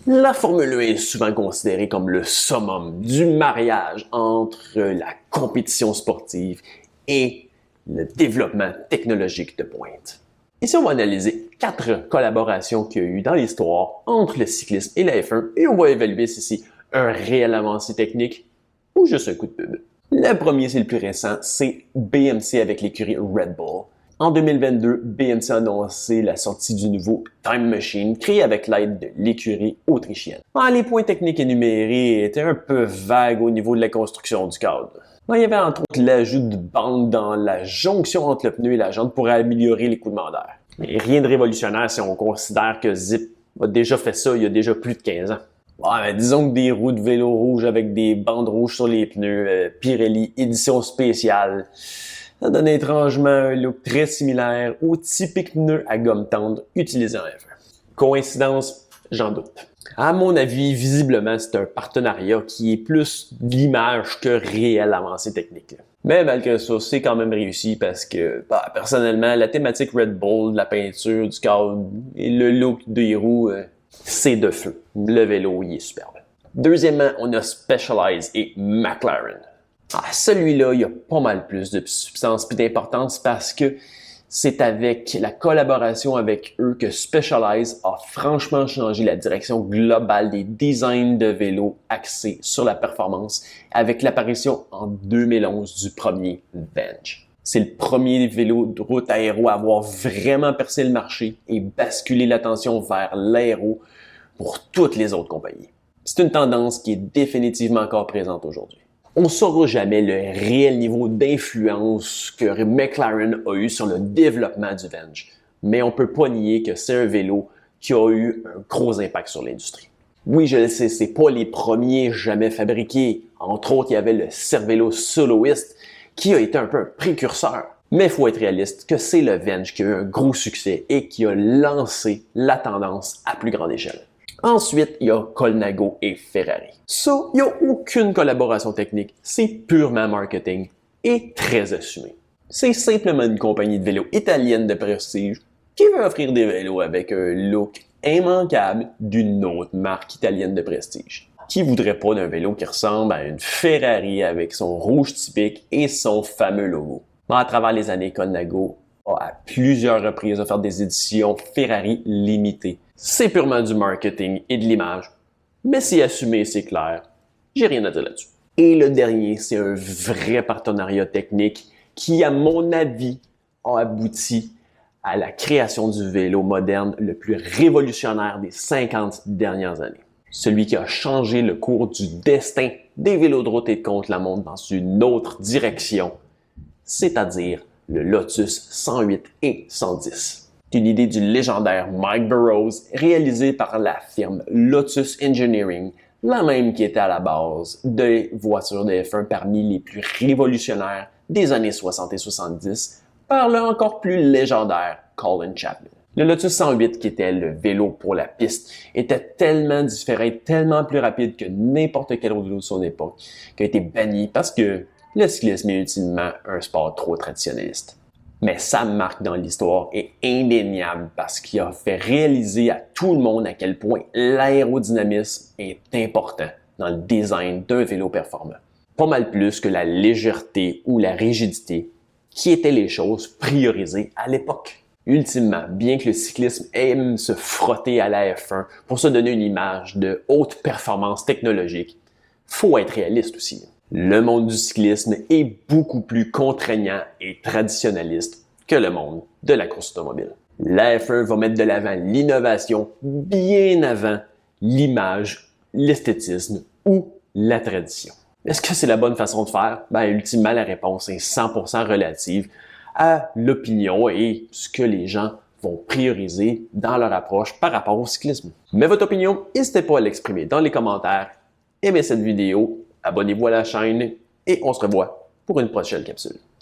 La Formule 1 est souvent considérée comme le summum du mariage entre la compétition sportive et le développement technologique de pointe. Ici, on va analyser 4 collaborations qu'il y a eu dans l'histoire entre le cyclisme et la F1 et on va évaluer si c'est un réel avancée technique ou juste un coup de pub. Le premier, c'est le plus récent, c'est BMC avec l'écurie Red Bull. En 2022, BMC a annoncé la sortie du nouveau Time Machine créé avec l'aide de l'écurie autrichienne. Les points techniques énumérés étaient un peu vagues au niveau de la construction du cadre. Il y avait entre autres l'ajout de bandes dans la jonction entre le pneu et la jante pour améliorer l'écoulement d'air. Mais rien de révolutionnaire si on considère que Zip a déjà fait ça il y a déjà plus de 15 ans. Disons que des roues de vélo rouges avec des bandes rouges sur les pneus, Pirelli édition spéciale, ça donne étrangement un look très similaire aux typiques pneus à gomme tendre utilisés en F1. Coïncidence? J'en doute. À mon avis, visiblement, c'est un partenariat qui est plus l'image que réelle avancée technique. Mais malgré ça, c'est quand même réussi parce que, personnellement, la thématique Red Bull, la peinture, du cadre et le look des roues, c'est de feu. Le vélo, il est superbe. Deuxièmement, on a Specialized et McLaren. Celui-là, il y a pas mal plus de substance et d'importance parce que c'est avec la collaboration avec eux que Specialized a franchement changé la direction globale des designs de vélos axés sur la performance avec l'apparition en 2011 du premier Venge. C'est le premier vélo de route aéro à avoir vraiment percé le marché et basculé l'attention vers l'aéro pour toutes les autres compagnies. C'est une tendance qui est définitivement encore présente aujourd'hui. On ne saura jamais le réel niveau d'influence que McLaren a eu sur le développement du Venge, mais on ne peut pas nier que c'est un vélo qui a eu un gros impact sur l'industrie. Oui, je le sais, c'est pas les premiers jamais fabriqués. Entre autres, il y avait le Cervelo Soloist qui a été un peu un précurseur. Mais il faut être réaliste que c'est le Venge qui a eu un gros succès et qui a lancé la tendance à plus grande échelle. Ensuite, il y a Colnago et Ferrari. Ça, il n'y a aucune collaboration technique, c'est purement marketing et très assumé. C'est simplement une compagnie de vélos italienne de prestige qui veut offrir des vélos avec un look immanquable d'une autre marque italienne de prestige. Qui voudrait pas d'un vélo qui ressemble à une Ferrari avec son rouge typique et son fameux logo? À travers les années, Colnago a à plusieurs reprises offert des éditions Ferrari limitées. C'est purement du marketing et de l'image, mais c'est assumé, c'est clair. J'ai rien à dire là-dessus. Et le dernier, c'est un vrai partenariat technique qui, à mon avis, a abouti à la création du vélo moderne le plus révolutionnaire des 50 dernières années. Celui qui a changé le cours du destin des vélos de route et de contre-la-montre dans une autre direction, c'est-à-dire le Lotus 108 et 110. C'est une idée du légendaire Mike Burrows réalisée par la firme Lotus Engineering, la même qui était à la base des voitures de F1 parmi les plus révolutionnaires des années 60 et 70 par le encore plus légendaire Colin Chapman. Le Lotus 108, qui était le vélo pour la piste, était tellement différent et tellement plus rapide que n'importe quel autre vélo de son époque, qui a été banni parce que le cyclisme est ultimement un sport trop traditionnaliste. Mais sa marque dans l'histoire est indéniable parce qu'il a fait réaliser à tout le monde à quel point l'aérodynamisme est important dans le design d'un vélo performant. Pas mal plus que la légèreté ou la rigidité, qui étaient les choses priorisées à l'époque. Ultimement, bien que le cyclisme aime se frotter à la F1 pour se donner une image de haute performance technologique, faut être réaliste aussi. Le monde du cyclisme est beaucoup plus contraignant et traditionnaliste que le monde de la course automobile. La F1 va mettre de l'avant l'innovation bien avant l'image, l'esthétisme ou la tradition. Est-ce que c'est la bonne façon de faire? Ultimement, la réponse est 100% relative à l'opinion et ce que les gens vont prioriser dans leur approche par rapport au cyclisme. Mais votre opinion, n'hésitez pas à l'exprimer dans les commentaires. Aimez cette vidéo, abonnez-vous à la chaîne et on se revoit pour une prochaine capsule.